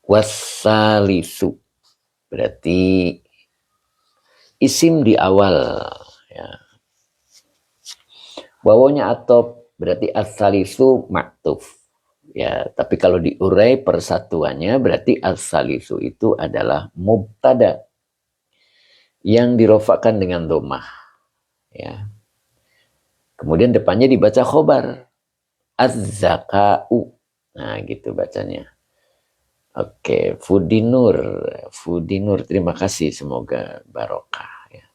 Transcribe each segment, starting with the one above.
Wassalisu berarti isim di awal, ya. Wawunya atop berarti as-salisu maktuf. Ya, tapi kalau diurai persatuannya berarti as-salisu itu adalah mubtada yang dirofakkan dengan domah. Ya. Kemudian depannya dibaca khobar. Az-zaka'u. Nah, gitu bacanya. Oke, Fudinur. Fudinur, terima kasih. Semoga barokah. Ya.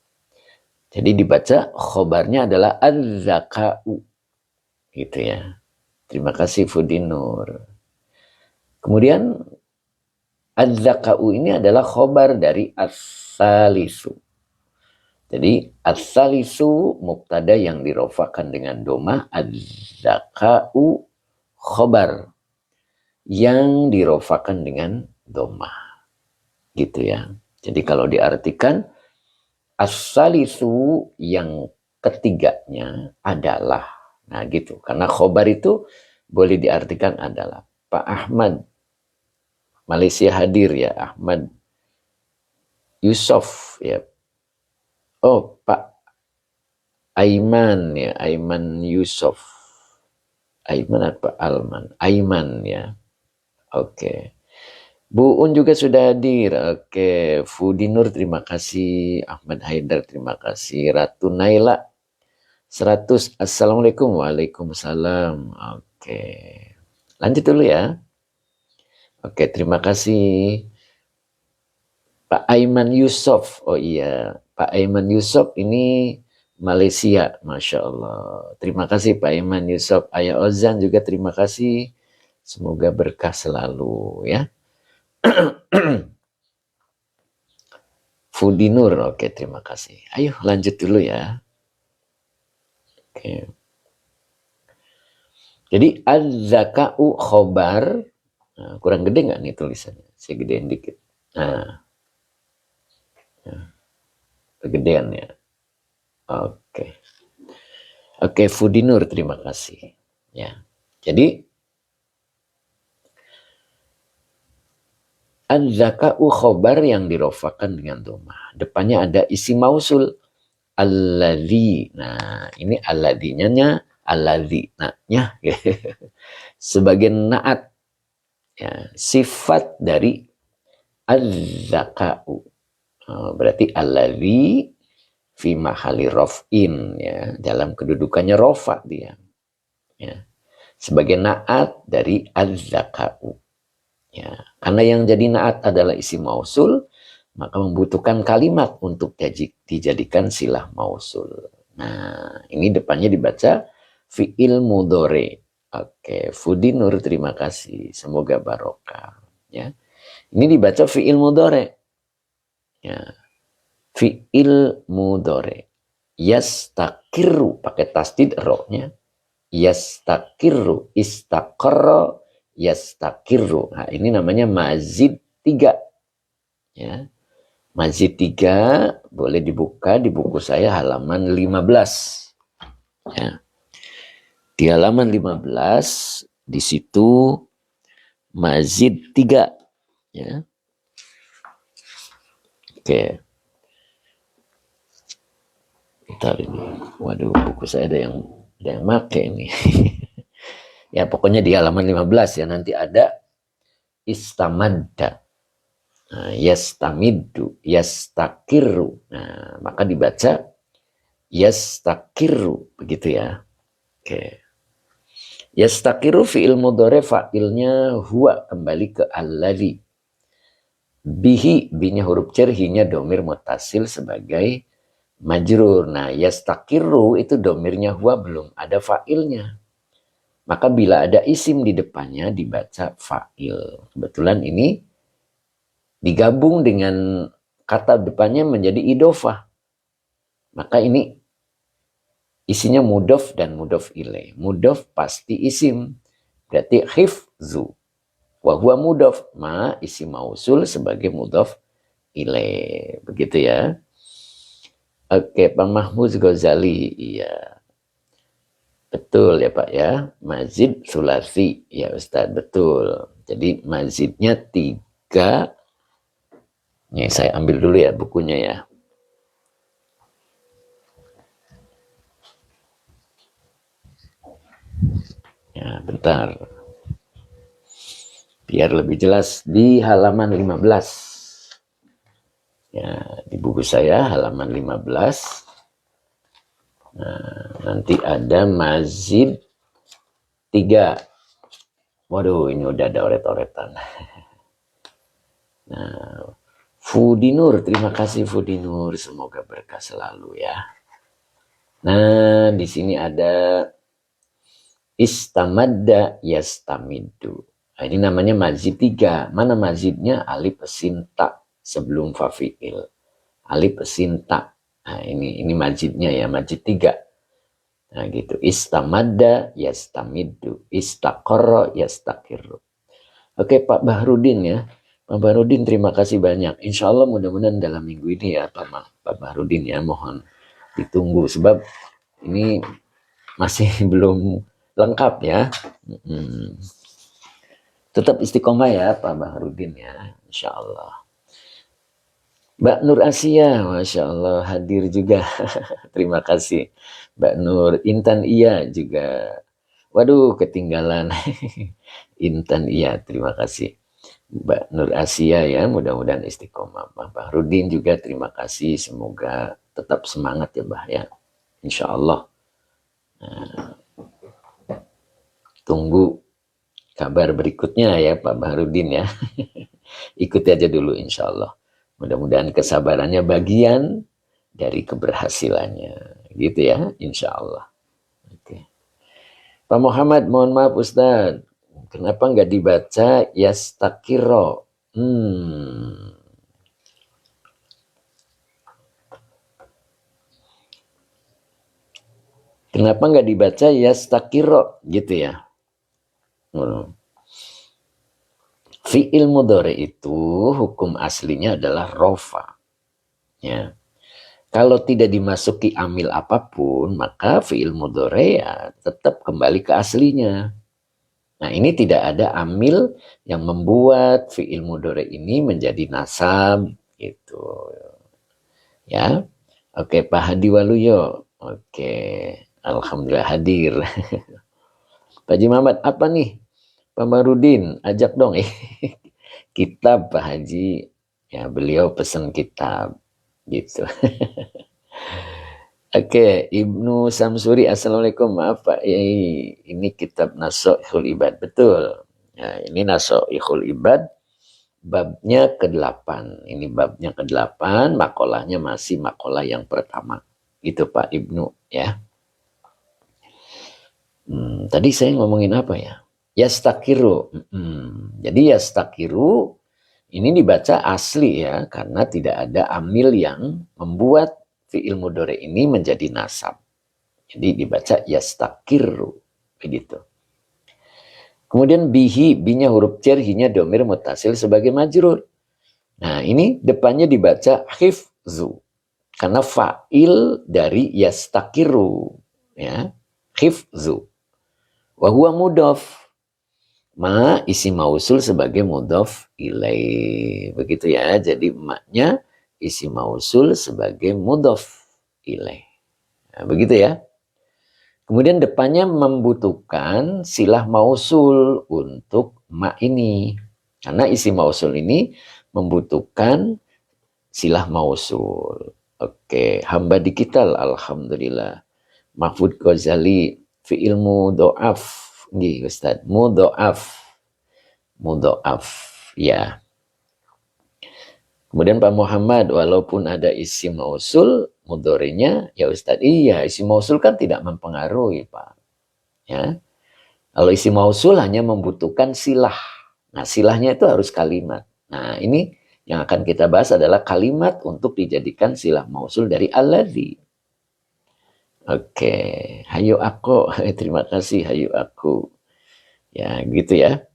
Jadi dibaca khobarnya adalah az-zaka'u. Gitu ya. Terima kasih Fudinur. Kemudian az-zaka'u ini adalah khobar dari as-salisu. Jadi as-salisu mubtada yang dirofakan dengan domah, az-zaka'u khobar yang dirofakan dengan domah. Gitu ya. Jadi kalau diartikan as-salisu yang ketiganya adalah. Nah gitu. Karena khobar itu boleh diartikan adalah. Pak Ahmad Malaysia hadir ya, Ahmad Yusof ya. Oh, Pak Aiman ya, Aiman Yusof. Aiman apa Alman? Aiman ya. Oke. Bu Un juga sudah hadir. Oke, Fudinur terima kasih, Ahmad Haidar terima kasih, Ratu Naila 100. Assalamualaikum. Waalaikumsalam. Oke. Lanjut dulu ya. Oke, terima kasih. Pak Aiman Yusof. Oh iya, Pak Aiman Yusof ini Malaysia. Masya Allah. Terima kasih Pak Aiman Yusof. Ayah Ozan juga terima kasih. Semoga berkah selalu ya. Fudinur. Oke, terima kasih. Ayo lanjut dulu ya. Oke. Jadi az-zaka'u khobar. Nah, kurang gede nggak nih tulisannya? Saya gedein dikit. Nah, kegedean ya. Oke. Oke, Fudinur terima kasih. Ya. Jadi az-zaka'u khobar yang dirofakan dengan domah. Depannya ada isi mausul. Alladzi. Nah, ini alladzi-nya alladzi-nya sebagai naat ya, sifat dari az-zaka'u. Berarti alladzi fi mahali raf'in ya, dalam kedudukannya rofa dia. Ya. Sebagai naat dari az-zaka'u. Ya, karena yang jadi naat adalah isim mausul, maka membutuhkan kalimat untuk dijadikan silah mausul. Nah, ini depannya dibaca fi'il mudhari. Oke, Fudinur terima kasih. Semoga barokah. Ya. Ini dibaca fi'il mudhari. Ya. Fi'il mudhari. Yastakiru pakai tasdid ro-nya. Yastakiru, istaqarra, yastakiru. Nah, ini namanya mazid 3. Ya. Mazid 3 boleh dibuka di buku saya halaman 15. Ya. Di halaman 15 di situ mazid 3. Ya. Oke. Bentar ini. Waduh, buku saya ada yang make ini. Ya, pokoknya di halaman 15 ya, nanti ada istamadda. Nah, yastamiddu, yastakiru. Nah, maka dibaca yastakiru, begitu ya. Oke. Yastakiru fi'il mudhari, fa'ilnya huwa, kembali ke alladzi. Bihi, binya huruf jar, hinya domir mutasil sebagai majrur. Nah, yastakiru itu domirnya huwa, belum ada fa'ilnya. Maka bila ada isim di depannya dibaca fa'il. Kebetulan ini digabung dengan kata depannya menjadi idofah. Maka ini isinya mudhof dan mudhof ilaih. Mudhof pasti isim. Berarti hifzu. Wa huwa mudhof. Ma isim mausul sebagai mudhof ilaih. Begitu ya. Oke, Pak Mahmud Ghazali. Iya. Betul ya Pak ya. Mazid sulasi. Ya Ustaz, betul. Jadi mazidnya 3. 3. Ini saya ambil dulu ya bukunya ya. Ya, bentar. Biar lebih jelas di halaman 15. Ya, di buku saya halaman 15. Nah, nanti ada mazid 3. Waduh, ini udah ada oret-oretan. Nah, Fudinur, terima kasih Fudinur, semoga berkah selalu ya. Nah, di sini ada istamadda yastamiddu. Nah, ini namanya mazid 3. Mana mazidnya? Alif sin ta sebelum fafiil. Alif sin ta. Nah, ini mazidnya ya, mazid 3. Nah, gitu. Istamadda yastamiddu, istaqarra yastaqirru. Oke, Pak Bahrudin ya. Pak Bahrudin terima kasih banyak. Insya Allah mudah-mudahan dalam minggu ini ya Pak Bahrudin ya, mohon ditunggu sebab ini masih belum lengkap ya. Tetap istiqomah ya Pak Bahrudin ya, insya Allah. Mbak Nur Asia, Masya Allah hadir juga. Terima kasih. Mbak Nur Intan Iya juga. Waduh ketinggalan. Intan Iya, terima kasih. Mbak Nur Asia ya, mudah-mudahan istiqomah. Pak Bahrudin juga terima kasih. Semoga tetap semangat ya Mbak ya. Insya Allah. Nah, tunggu kabar berikutnya ya Pak Bahrudin ya. Ikuti aja dulu insya Allah. Mudah-mudahan kesabarannya bagian dari keberhasilannya. Gitu ya, insya Allah. Oke. Pak Muhammad, mohon maaf Ustadz. Kenapa nggak dibaca yastakiro? Kenapa nggak dibaca yastakiro? Gitu ya. Fi'il mudhari itu hukum aslinya adalah rofa. Ya. Kalau tidak dimasuki amil apapun, maka fi'il mudhari ya tetap kembali ke aslinya. Nah, ini tidak ada amil yang membuat fi'il mudhari ini menjadi nasab gitu. Ya. Oke, Pak Hadi Waluyo. Oke, alhamdulillah hadir. Pak Haji Muhammad, apa nih? Pak Marudin, ajak dong. Kitab Pak Haji. Ya, beliau pesan kitab gitu. Oke, Ibnu Samsuri, Assalamualaikum. Maaf Pak, ini kitab Nasoihul Ibad, betul. Nah, ini Nasoihul Ibad, babnya ke-8. Ini babnya ke-8, makolahnya masih makolah yang pertama. Gitu Pak Ibnu ya. Tadi saya ngomongin apa ya? Yastakiru. Jadi yastakiru ini dibaca asli ya, karena tidak ada amil yang membuat fi'il mudhari ini menjadi nasab. Jadi dibaca yastakiru. Begitu. Kemudian bihi, binya huruf jar, hinya domir mutasil sebagai majrur. Nah ini depannya dibaca hifzu. Karena fa'il dari yastakiru. Ya, hifzu. Wahuwa mudhof. Ma isi mausul sebagai mudhof ilaih. Begitu ya. Jadi maknya isi mausul sebagai mudhof ilaih. Nah, begitu ya. Kemudian depannya membutuhkan silah mausul untuk ma ini. Karena isi mausul ini membutuhkan silah mausul. Oke, hamba dikital alhamdulillah. Mahfud Ghazali fi'il mudhoaf. Nggih Ustaz, mudhoaf. Mudhoaf ya. Kemudian Pak Muhammad, walaupun ada isim mausul, mudhari'nya ya Ustaz, iya isim mausul kan tidak mempengaruhi Pak. Ya. Kalau isim mausul hanya membutuhkan silah. Nah silahnya itu harus kalimat. Nah ini yang akan kita bahas adalah kalimat untuk dijadikan silah mausul dari alladzi. Oke, hayu aku, terima kasih hayu aku. Ya gitu ya.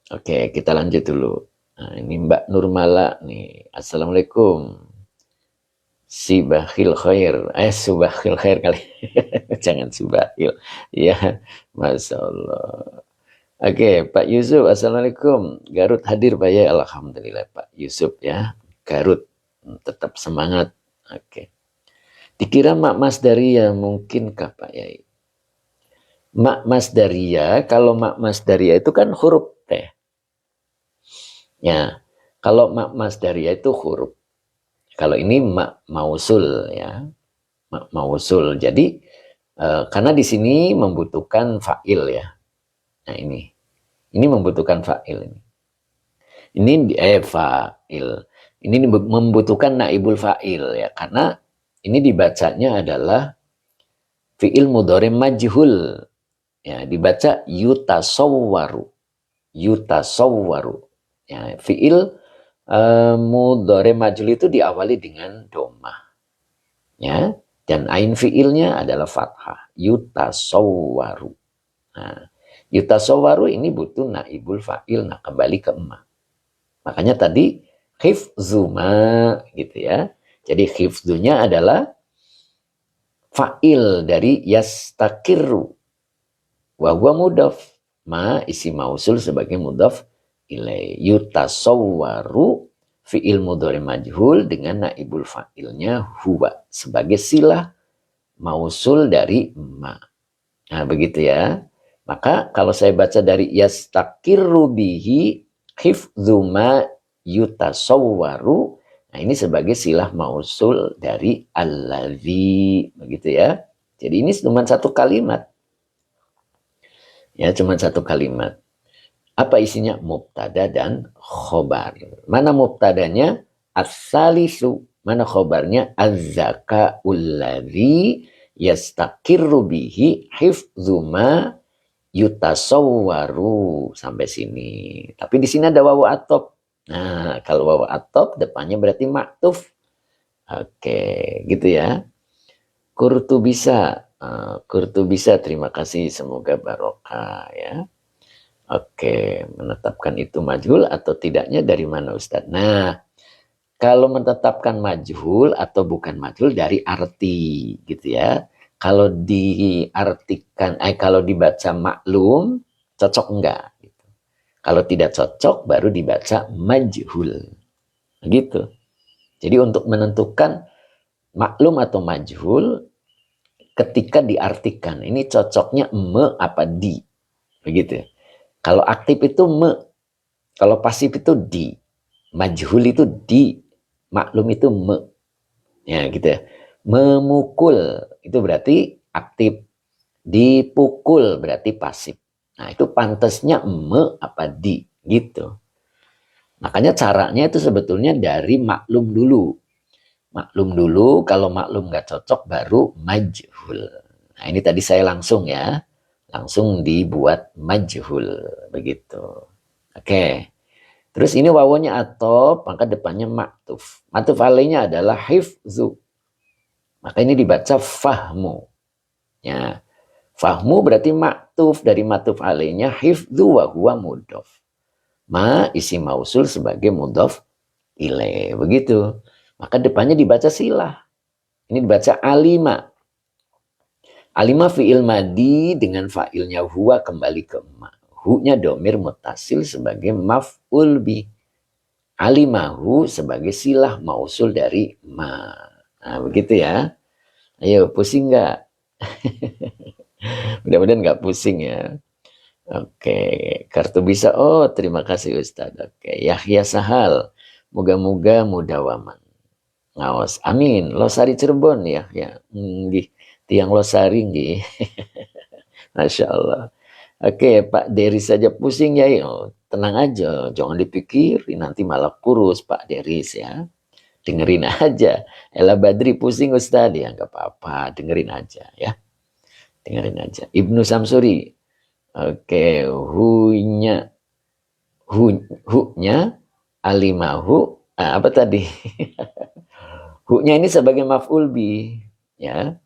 Oke, kita lanjut dulu. Nah, ini Mbak Nurmala nih. Assalamualaikum. Sibahil khair. Subahil khair kali. Jangan subahil. Ya, Masya Allah. Oke, Pak Yusuf, Assalamualaikum. Garut hadir Pak ya, Alhamdulillah Pak Yusuf ya. Garut, tetap semangat. Oke. Dikira Mak Mas Daria mungkinkah Pak Yai? Mak Mas Daria, kalau Mak Mas Daria itu kan huruf T. Ya, kalau Mak Mas Daria itu huruf. Kalau ini Mak Mausul ya. Mak Mausul. Jadi karena di sini membutuhkan fa'il ya. Nah ini membutuhkan fa'il ini. Ini fa'il. Ini membutuhkan naibul fa'il ya, karena ini dibacanya adalah fi'il mudhari majhul. Ya, dibaca yutasawwaru. Yutasawwaru. Ya, fi'il mudhari majhul itu diawali dengan dhammah. Ya, dan ain fi'ilnya adalah fathah. Yutasawwaru. Nah, yutasawwaru ini butuh naibul fa'il. Nah, kembali ke emak. Makanya tadi hifzuma gitu ya. Jadi hifzunya adalah fa'il dari yastakirru. Wa huwa mudhaf. Ma isi mausul sebagai mudhaf ilai. Yutasawwaru fi'il mudhari majhul dengan naibul fa'ilnya huwa sebagai silah mausul dari ma. Nah begitu ya. Maka kalau saya baca dari yastakirru bihi hifzuma yutasawwaru, nah ini sebagai silah mausul dari alladzi, begitu ya. Jadi ini cuma satu kalimat. Ya, cuma satu kalimat. Apa isinya? Mubtada dan khobar. Mana mubtadanya? As-salisu. Mana khobarnya? Az-zaka'ul ladzi yastakirru bihi hifzuma yutasawwaru. Sampai sini. Tapi di sini ada wawu atop. Nah, kalau wawu atop depannya berarti maktuf. Oke, gitu ya. Kurtu bisa. Kurtu bisa, terima kasih. Semoga barokah ya. Oke, menetapkan itu majhul atau tidaknya dari mana Ustadz? Nah, kalau menetapkan majhul atau bukan majhul dari arti gitu ya. Kalau diartikan, kalau dibaca maklum, cocok enggak? Gitu. Kalau tidak cocok, baru dibaca majhul. Gitu. Jadi untuk menentukan maklum atau majhul, ketika diartikan, ini cocoknya me apa di. Begitu. Kalau aktif itu me, kalau pasif itu di, majhul itu di, maklum itu me. Ya gitu ya. Memukul itu berarti aktif, dipukul berarti pasif. Nah itu pantasnya me apa di gitu. Makanya caranya itu sebetulnya dari maklum dulu. Maklum dulu, kalau maklum nggak cocok baru majhul. Nah ini tadi saya langsung ya. Langsung dibuat majhul begitu. Oke. Terus ini wawunya atop, maka depannya maktuf. Maktuf alainya adalah hifzu. Maka ini dibaca fahmu. Ya. Fahmu berarti maktuf, dari maktuf alainya hifzu wa huwa mudhaf. Ma isi mausul sebagai mudhaf ilaih. Begitu. Maka depannya dibaca silah. Ini dibaca alima. Alima fi'il madi dengan fa'ilnya huwa kembali ke ma. Hu-nya domir mutasil sebagai maf'ul bi. Alimahu sebagai silah mausul dari ma. Nah begitu ya. Ayo pusing nggak? Mudah-mudahan nggak pusing ya. Oke, kartu bisa. Oh terima kasih Ustadz. Oke, Yahya Sahal. Moga-moga mudawaman. Ngaos. Amin. Losari Cirebon ya. Ya. Tiang Losari nggih. Masya Allah. Oke, Pak Deris saja pusing ya. Oh, tenang aja, jangan dipikirin nanti malah kurus Pak Deris ya. Dengerin aja. Ella Badri pusing Ustadz ya, nggak apa-apa, dengerin aja ya. Dengerin aja. Ibnu Samsuri. Oke, hu-nya alimahu apa tadi? Hu-nya ini sebagai maf'ul bi ya.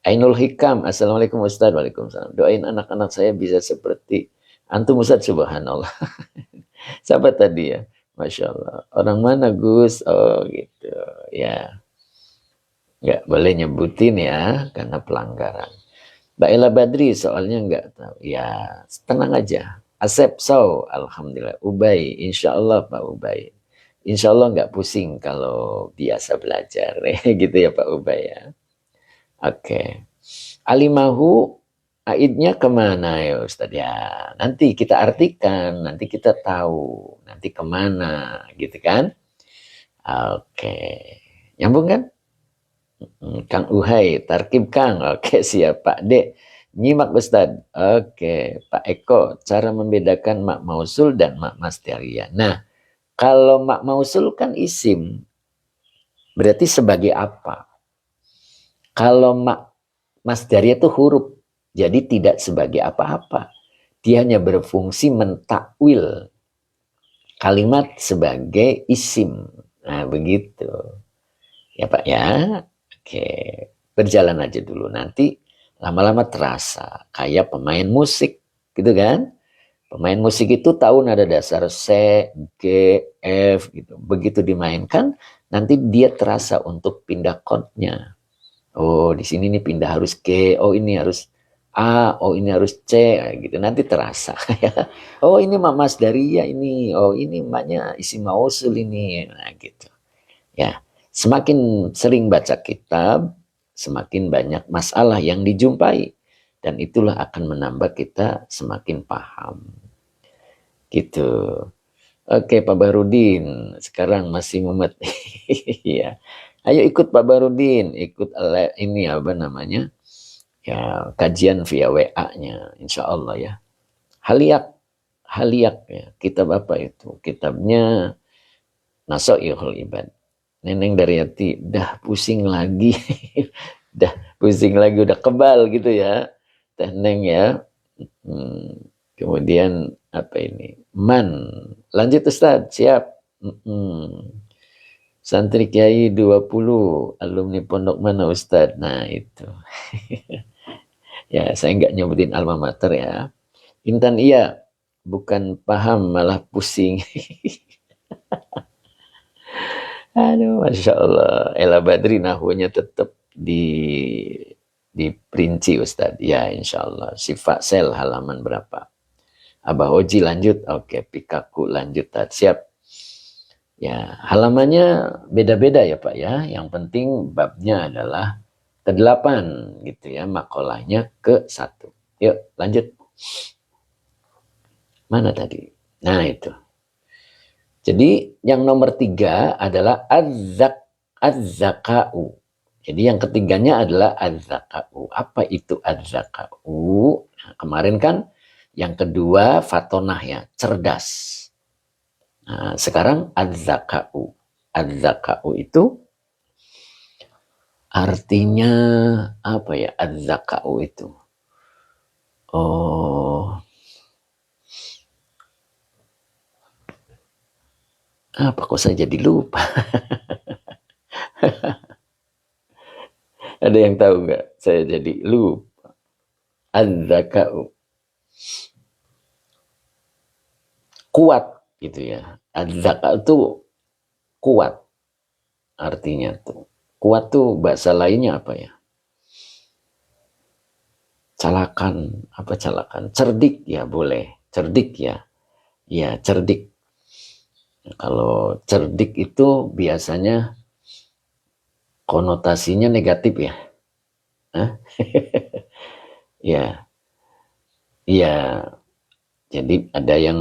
Ainul Hikam, Assalamualaikum Ustaz, Waalaikumsalam. Doain anak-anak saya bisa seperti antum Ustaz, subhanallah. Siapa tadi ya? Masya Allah. Orang mana Gus? Oh gitu ya. Nggak boleh nyebutin ya, karena pelanggaran. Mbak Ella Badri soalnya nggak tahu. Ya tenang aja. Asep, so, alhamdulillah. Ubay, insya Allah Pak Ubay. Insya Allah nggak pusing kalau biasa belajar. Gitu ya Pak Ubay ya. Oke. Alimahu, aidnya kemana ya Ustadz? Ya, nanti kita artikan, nanti kita tahu, nanti kemana, gitu kan? Oke. Nyambung kan? Kang Uhai, tarkib Kang. Oke, siap Pak D. Nyimak Ustadz. Oke, Pak Eko, cara membedakan mak mausul dan mak masdariyah. Nah, kalau mak mausul kan isim, berarti sebagai apa? Kalau mak masdariyah itu huruf, jadi tidak sebagai apa-apa. Dia hanya berfungsi mentakwil kalimat sebagai isim. Nah, begitu. Ya Pak ya. Oke, berjalan aja dulu. Nanti lama-lama terasa kayak pemain musik, gitu kan? Pemain musik itu tahu nada dasar C, G, F gitu. Begitu dimainkan, nanti dia terasa untuk pindah chordnya. Oh, di sini nih pindah harus G, oh ini harus A, oh ini harus C, gitu. Nanti terasa. Oh ini mak masdariyah ini, oh ini maknya isim mausul ini, nah gitu. Ya, semakin sering baca kitab, semakin banyak masalah yang dijumpai. Dan itulah akan menambah kita semakin paham. Gitu. Oke Pak Barudin, sekarang masih mumet. Ya. Ayo ikut Pak Barudin, ikut ini apa namanya? Ya, kajian via WA-nya, insya Allah ya. Haliak, Haliak ya. Kitab apa itu? Kitabnya Nasoihul Ibad. Neneng Daryati, dah pusing lagi. Dah pusing lagi, udah kebal gitu ya. Teh Neng ya. Kemudian apa ini? Man. Lanjut Ustaz, siap. Santri Kiai 20, alumni pondok mana Ustaz? Nah itu. Ya, saya nggak nyebutin alma mater ya. Intan iya, bukan paham malah pusing. Aduh, Masya Allah. Ella Badri nahunya tetap diperinci Ustadz. Ya, insya Allah. Sifat sel halaman berapa? Abah Oji lanjut. Oke, Pikaku lanjut. Siap. Ya, halamannya beda-beda ya Pak ya. Yang penting babnya adalah ke-8 gitu ya. Makolahnya ke-1. Yuk, lanjut. Mana tadi? Nah, itu. Jadi yang nomor 3 adalah az-zaka'u. Jadi yang ketiganya adalah az-zaka'u. Apa itu az-zaka'u? Nah, kemarin kan yang kedua fatonah ya, cerdas. Nah, sekarang az-zaka'u. Az-zaka'u itu artinya apa ya az-zaka'u itu? Oh, apa kok saya jadi lupa? Ada yang tahu nggak? Saya jadi lupa. Az-zaka'u. Kuat gitu ya. Az-zaka'u itu kuat. Artinya tuh. Kuat tuh bahasa lainnya apa ya? Calakan. Apa calakan? Cerdik ya boleh. Cerdik ya. Ya cerdik. Kalau cerdik itu biasanya konotasinya negatif ya. Ya, iya. Jadi ada yang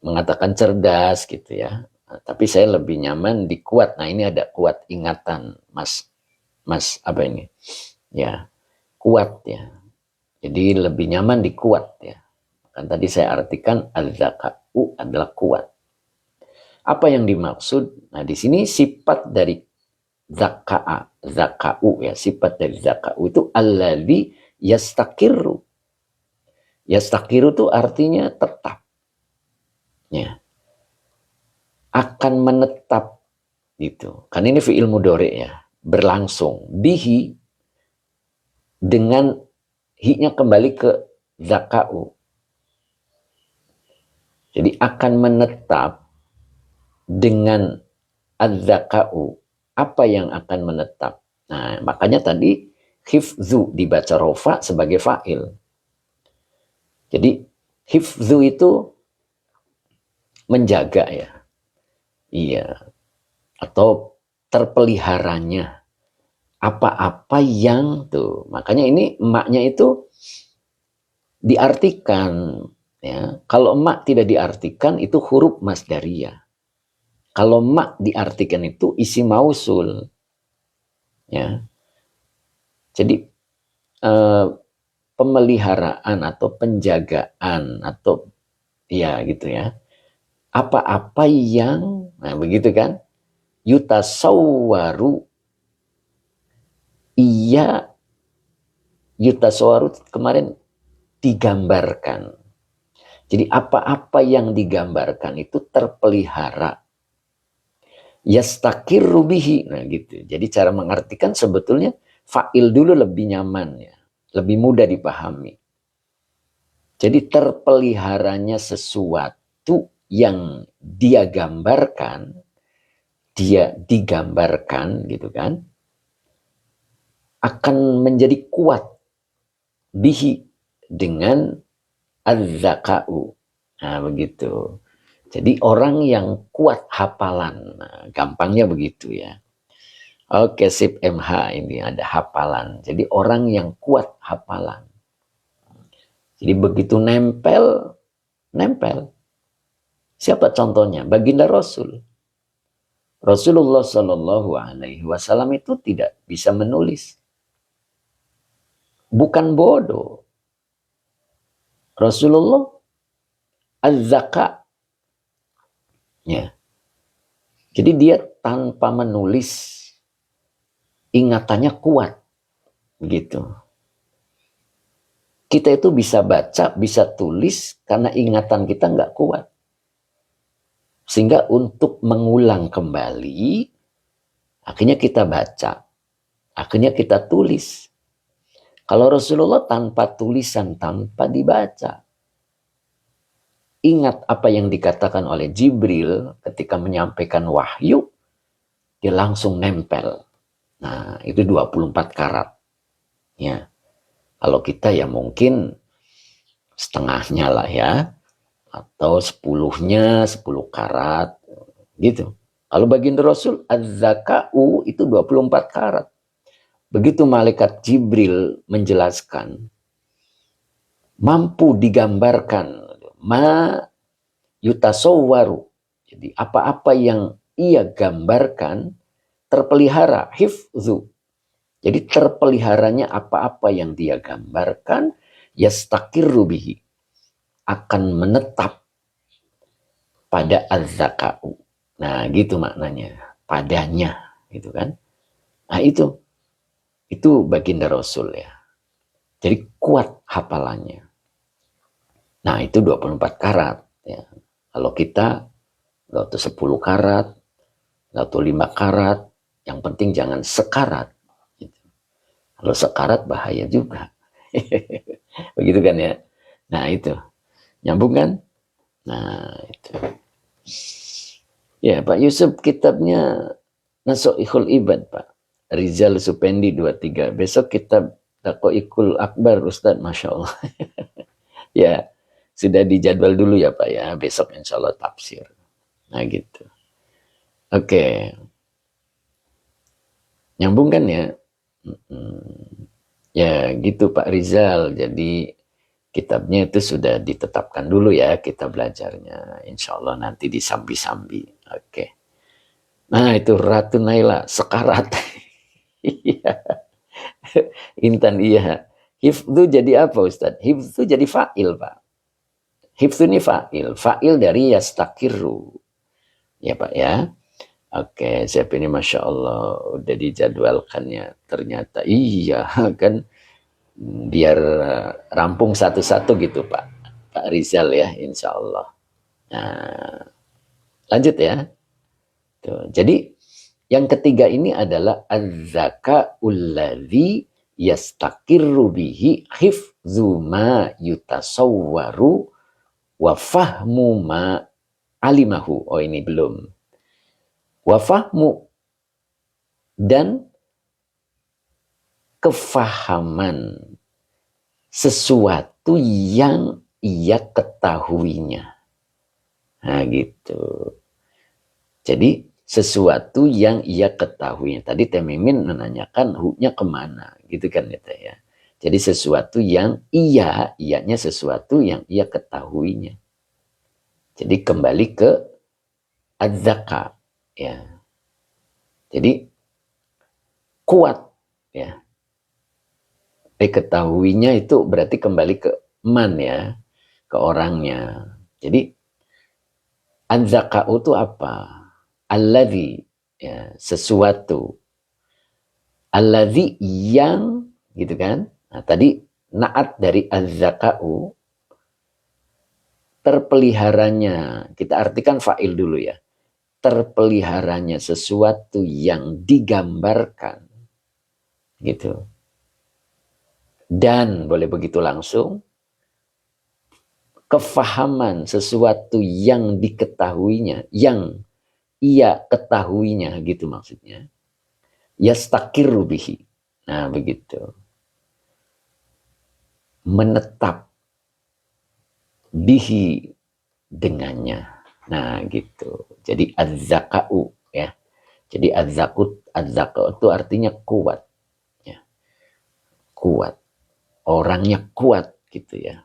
mengatakan cerdas gitu ya. Nah, tapi saya lebih nyaman di kuat. Nah ini ada kuat ingatan, Mas apa ini? Ya, kuat ya. Jadi lebih nyaman di kuat ya. Kan tadi saya artikan az-zaka'u adalah kuat. Apa yang dimaksud? Nah di sini sifat dari zaka'u ya, sifat dari zaka'u itu alladzi yastaqiru. Yastaqiru itu artinya tetap. Ya. Akan menetap gitu. Kan ini fi'il mudhari ya, berlangsung. Bihi dengan hi-nya kembali ke zaka'u. Jadi akan menetap dengan az-zaka'u. Apa yang akan menetap? Nah, makanya tadi hifzu dibaca rofa sebagai fa'il. Jadi hifzu itu menjaga ya. Iya. Atau terpeliharanya apa-apa yang tuh. Makanya ini emaknya itu diartikan ya. Kalau emak tidak diartikan itu huruf masdariyah. Kalau emak diartikan itu isi mausul ya. Jadi pemeliharaan atau penjagaan atau ya gitu ya. Apa-apa yang nah begitu kan? Yutasawwaru iya yutasawwaru kemarin digambarkan. Jadi apa-apa yang digambarkan itu terpelihara. Yastakirru bihi. Nah gitu. Jadi cara mengartikan sebetulnya fa'il dulu lebih nyaman ya. Lebih mudah dipahami. Jadi terpeliharanya sesuatu yang dia gambarkan, dia digambarkan gitu kan, akan menjadi kuat bihi dengan az-zaka'u. Nah begitu. Jadi orang yang kuat hafalan, nah, gampangnya begitu ya. Oke sip MH ini ada hafalan. Jadi orang yang kuat hafalan. Jadi begitu nempel, nempel. Siapa contohnya? Baginda Rasul. Rasulullah Shallallahu Alaihi Wasallam itu tidak bisa menulis. Bukan bodoh. Rasulullah az-zaka. Ya. Jadi dia tanpa menulis ingatannya kuat. Begitu. Kita itu bisa baca, bisa tulis karena ingatan kita nggak kuat. Sehingga untuk mengulang kembali, akhirnya kita baca, akhirnya kita tulis. Kalau Rasulullah tanpa tulisan, tanpa dibaca. Ingat apa yang dikatakan oleh Jibril ketika menyampaikan wahyu, dia langsung nempel. Nah, itu 24 karat. Ya. Kalau kita ya mungkin setengahnya lah ya. Atau 10-nya 10 karat. Gitu. Kalau baginda Rasul, az-zaka'u itu 24 karat. Begitu malaikat Jibril menjelaskan, mampu digambarkan, ma yutasawwaru. Jadi apa-apa yang ia gambarkan terpelihara, hifzu. Jadi terpeliharanya apa-apa yang dia gambarkan, yastakirru bihi. Akan menetap pada az-zaka'u. Nah gitu maknanya. Padanya. Gitu kan. Nah itu baginda Rasul ya. Jadi kuat hafalannya. Nah itu 24 karat. Ya. Kalau kita, gak tuh 10 karat, gak tuh 5 karat, yang penting jangan sekarat. Gitu. Kalau sekarat bahaya juga. Begitu kan ya. Nah itu. Nyambung kan? Nah itu. Ya Pak Yusuf kitabnya Nasuhul Ibad Pak. Rizal Supendi 23. Besok kitab Taqoikul Akbar Ustadz. Masya Allah. Ya sudah dijadwal dulu ya Pak ya. Besok insya Allah tafsir. Nah gitu. Oke. Nyambung kan ya? Ya gitu Pak Rizal. Jadi kitabnya itu sudah ditetapkan dulu ya kita belajarnya. Insya Allah nanti disambi-sambi. Oke. Nah itu Ratu Naila sekarat. Iya. Intan iya. Hifdu jadi apa Ustadz? Hifdu jadi fa'il Pak. Hifdu ini fa'il. Fa'il dari yastakiru. Ya Pak ya. Oke, siap ini Masya Allah udah dijadwalkannya. Ternyata iya kan biar rampung satu-satu gitu Pak. Pak Rizal ya insya Allah. Nah, lanjut ya. Tuh, jadi yang ketiga ini adalah az-zaka'ul ladzi yastakirru bihi hifzu ma yutasawwaru wa fahmu ma alimahu. Oh ini belum. Wa fahmu dan kefahaman sesuatu yang ia ketahuinya. Nah gitu. Jadi sesuatu yang ia ketahui. Tadi Teh Mimin menanyakan hu-nya kemana, gitu kan ya Teh ya. Jadi sesuatu yang ianya sesuatu yang ia ketahuinya. Jadi kembali ke adzaka, ya. Jadi kuat, ya. Ketahuinya itu berarti kembali ke man ya, ke orangnya. Jadi adzaka itu apa? Alladzi, ya, sesuatu. Alladzi yang, gitu kan. Nah, tadi naat dari azzaka'u, terpeliharanya. Kita artikan fa'il dulu ya. Terpeliharanya sesuatu yang digambarkan. Gitu. Dan boleh begitu langsung, kefahaman sesuatu yang diketahuinya, yang ia ketahuinya gitu maksudnya. Yastakiru bihi. Nah begitu. Menetap bihi dengannya. Nah gitu. Jadi azzaka'u ya. Jadi azzaka'u itu artinya kuat. Ya. Kuat. Orangnya kuat gitu ya.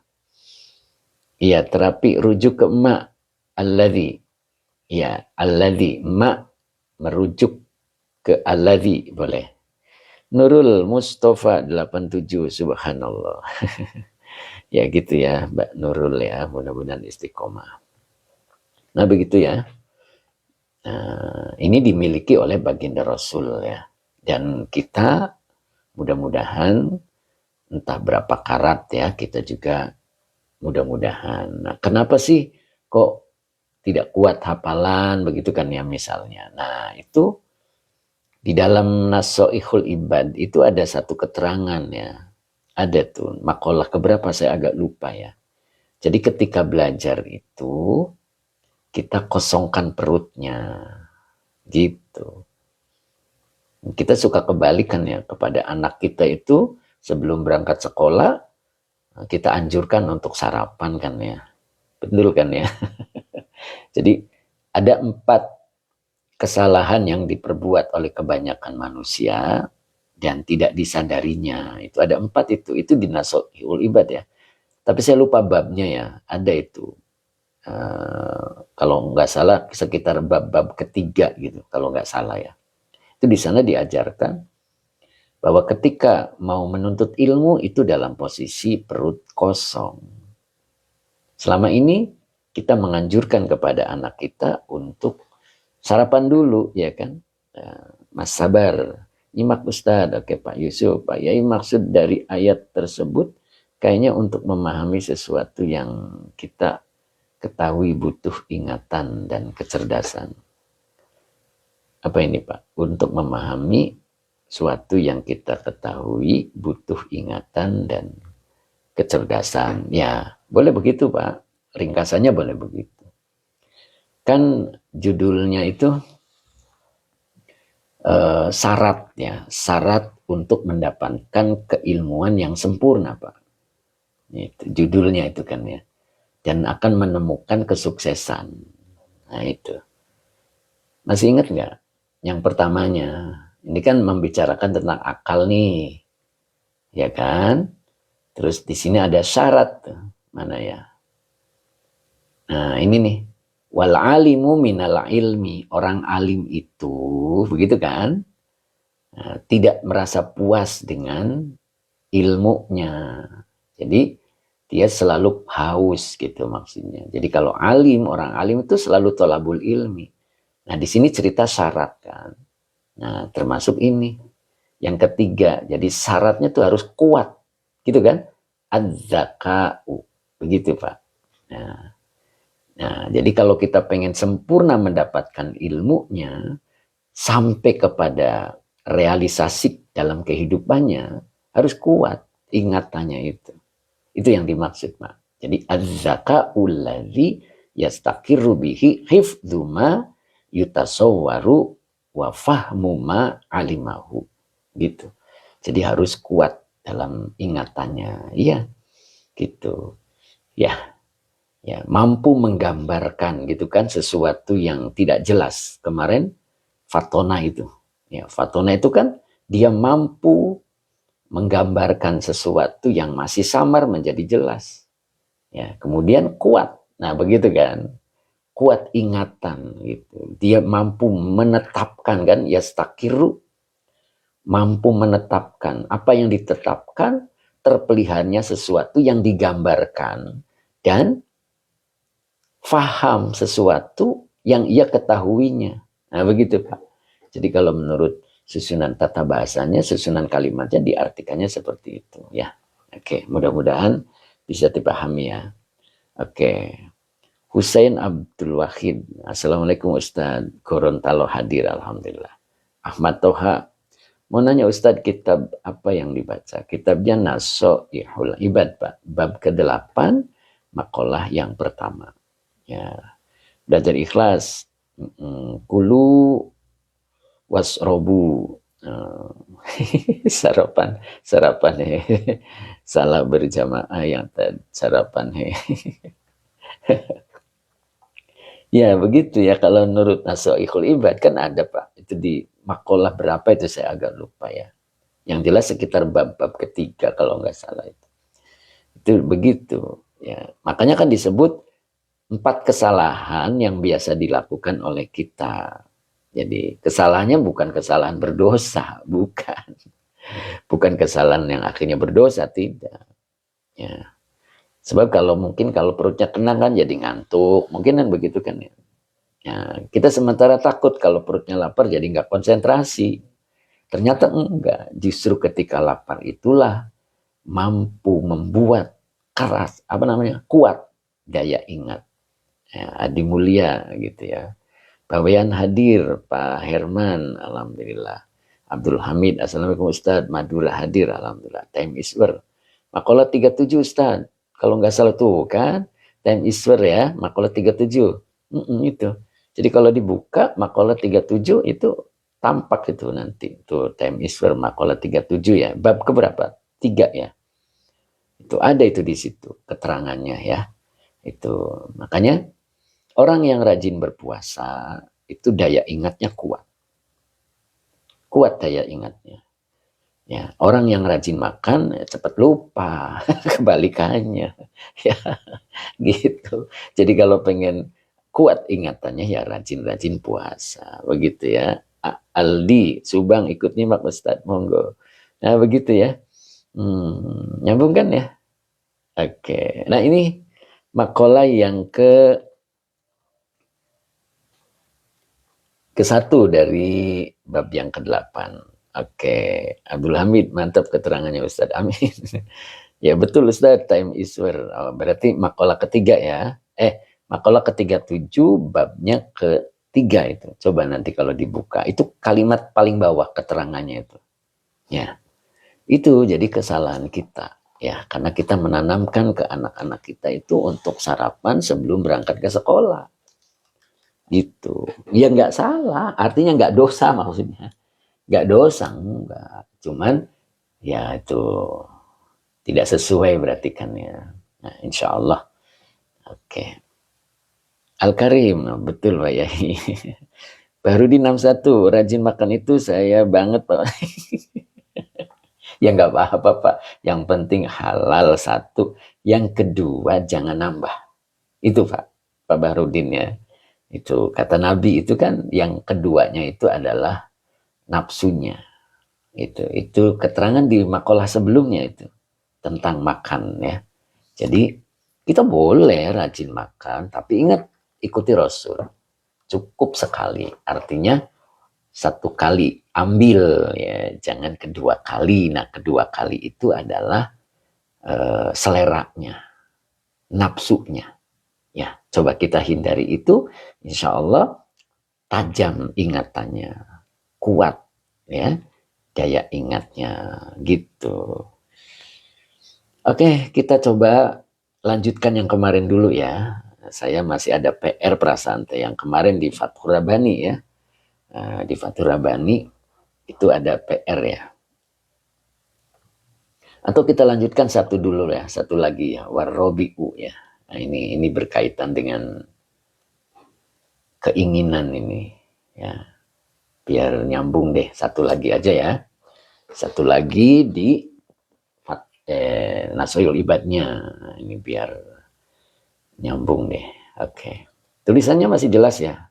Iya, terapi rujuk ke ma alladzi. Ya, alladzi ma merujuk ke alladzi boleh. Nurul Mustafa 87 subhanallah. Ya gitu ya Mbak Nurul ya, mudah-mudahan istiqomah. Nah begitu ya. Nah, ini dimiliki oleh baginda Rasul ya. Dan kita mudah-mudahan entah berapa karat ya, kita juga mudah-mudahan. Nah, kenapa sih kok tidak kuat hafalan begitu kan ya misalnya. Nah, itu di dalam Nasoihul Ibad itu ada satu keterangan ya. Ada tuh makalah keberapa saya agak lupa ya. Jadi ketika belajar itu kita kosongkan perutnya gitu. Kita suka kebalikan ya kepada anak kita itu sebelum berangkat sekolah kita anjurkan untuk sarapan kan ya. Betul kan ya. Jadi ada 4 kesalahan yang diperbuat oleh kebanyakan manusia dan tidak disadarinya. Itu ada 4 itu di Nasoihul Ibad ya. Tapi saya lupa babnya ya. Ada itu. Kalau nggak salah sekitar bab-bab ketiga gitu. Kalau nggak salah ya. Itu di sana diajarkan bahwa ketika mau menuntut ilmu itu dalam posisi perut kosong. Selama ini kita menganjurkan kepada anak kita untuk sarapan dulu ya kan. Mas sabar, nyimak Ustadz, oke Pak Yusuf, Pak Yai, maksud dari ayat tersebut kayaknya untuk memahami sesuatu yang kita ketahui butuh ingatan dan kecerdasan. Apa ini Pak? Untuk memahami suatu yang kita ketahui butuh ingatan dan kecerdasan. Ya, boleh begitu Pak. Ringkasannya boleh begitu. Kan judulnya itu syarat ya, syarat untuk mendapatkan keilmuan yang sempurna Pak. Itu judulnya itu kan ya. Dan akan menemukan kesuksesan. Nah itu. Masih ingat nggak? Yang pertamanya, ini kan membicarakan tentang akal nih, ya kan? Terus di sini ada syarat, mana ya? Nah ini nih, wal alimu minal ilmi, orang alim itu, begitu kan? Nah, tidak merasa puas dengan ilmunya. Jadi dia selalu haus gitu maksudnya. Jadi kalau alim, orang alim itu selalu tolabul ilmi. Nah di sini cerita syarat kan. Nah termasuk ini. Yang ketiga, jadi syaratnya tuh harus kuat. Gitu kan? Az-zaka'u. Begitu Pak. Nah, jadi kalau kita pengen sempurna mendapatkan ilmunya, sampai kepada realisasi dalam kehidupannya, harus kuat ingatannya itu. Itu yang dimaksud Pak. Jadi az-zaka'u alladzi yastakirru bihi hifdzu ma yutasawwaru wa fahmu ma alimahu. Gitu. Jadi harus kuat dalam ingatannya. Iya, gitu. Ya. Ya, mampu menggambarkan gitu kan sesuatu yang tidak jelas. Kemarin fatona itu. Ya, fatona itu kan dia mampu menggambarkan sesuatu yang masih samar menjadi jelas. Ya, kemudian kuat. Nah, begitu kan? Kuat ingatan gitu. Dia mampu menetapkan kan yastakiru, mampu menetapkan apa yang ditetapkan, terpeliharnya sesuatu yang digambarkan dan faham sesuatu yang ia ketahuinya. Nah, begitu Pak. Jadi kalau menurut susunan tata bahasanya, susunan kalimatnya diartikannya seperti itu ya. Oke, mudah-mudahan bisa dipahami ya. Oke. Husain Abdul Wahid. Assalamualaikum Ustaz. Gorontalo hadir alhamdulillah. Ahmad Toha. Mau nanya Ustaz, kitab apa yang dibaca? Kitabnya Nasoihul Ibad Pak. Bab ke-8, makalah yang pertama. Ya, belajar ikhlas. Kulu wasrobu. Sarapan, sarapan salah berjamaah yang sarapan Ya begitu ya, kalau menurut Nasoihul Ibad kan ada Pak. Itu di makalah berapa itu saya agak lupa ya. Yang jelas sekitar bab-bab ketiga kalau nggak salah itu. Itu begitu ya. Makanya kan disebut 4 kesalahan yang biasa dilakukan oleh kita. Jadi kesalahannya bukan kesalahan berdosa, bukan. Bukan kesalahan yang akhirnya berdosa, tidak. Ya. Sebab kalau mungkin kalau perutnya kena kan jadi ngantuk, mungkin kan begitu kan ya. Ya, kita sementara takut kalau perutnya lapar jadi nggak konsentrasi. Ternyata enggak, justru ketika lapar itulah mampu membuat keras, apa namanya, kuat daya ingat. Ya, Adi Mulia gitu ya. Bawayan hadir, Pak Herman, alhamdulillah. Abdul Hamid, assalamualaikum Ustaz. Madura hadir, alhamdulillah. Time is where. Makalah 37 Ustaz. Kalau nggak salah tuh kan, time is where ya, makalah 37. Itu. Jadi kalau dibuka makalah 37 itu tampak itu nanti. Tuh time is where makalah 37 ya. Bab keberapa? 3 ya. Itu ada itu di situ keterangannya ya. Itu makanya orang yang rajin berpuasa itu daya ingatnya kuat. Kuat daya ingatnya. Ya, orang yang rajin makan ya cepat lupa, kebalikannya. Ya, gitu. Jadi kalau pengen kuat ingatannya ya rajin-rajin puasa. Begitu ya. Aldi Subang ikut nyimak Ustaz, monggo. Nah, begitu ya. Nyambung kan ya? Oke. Nah, ini makalah yang ke-1 dari bab yang ke-8. Oke, Abdul Hamid, mantap keterangannya Ustadz. Amin. Ya betul Ustadz, time is where. Oh, berarti makalah ketiga ya. Makalah ke-37 babnya ketiga itu. Coba nanti kalau dibuka. Itu kalimat paling bawah keterangannya itu. Ya, itu jadi kesalahan kita. Ya, karena kita menanamkan ke anak-anak kita itu untuk sarapan sebelum berangkat ke sekolah. Gitu. Ya nggak salah, artinya nggak dosa maksudnya. Nggak dosa, enggak. Cuman ya itu tidak sesuai berarti kan ya. Nah, insya Allah. Oke. Al-Karim, betul Pak Yai. Baru di 61, rajin makan itu saya banget Pak. Ya nggak apa-apa Pak. Yang penting halal satu. Yang kedua jangan nambah. Itu Pak. Pak Bahrudin ya. Itu kata Nabi itu kan yang keduanya itu adalah nafsunya. Itu keterangan di makalah sebelumnya itu tentang makan ya. Jadi kita boleh rajin makan, tapi ingat ikuti Rasul. Cukup sekali, artinya satu kali ambil ya, jangan kedua kali. Nah, kedua kali itu adalah seleranya, nafsunya. Ya, coba kita hindari itu, insya Allah tajam ingatannya, kuat ya, daya ingatnya gitu. Oke, kita coba lanjutkan yang kemarin dulu ya. Saya masih ada PR perasaan yang kemarin di Fathur Rabbani ya. Di Fathur Rabbani itu ada PR ya. Atau kita lanjutkan satu dulu ya, satu lagi ya, Warrobi'u ya. Nah, ini berkaitan dengan keinginan ini, ya. Biar nyambung deh, satu lagi aja ya. Satu lagi di Nasrul Ibadnya. Nah, ini biar nyambung deh. Oke. Tulisannya masih jelas ya.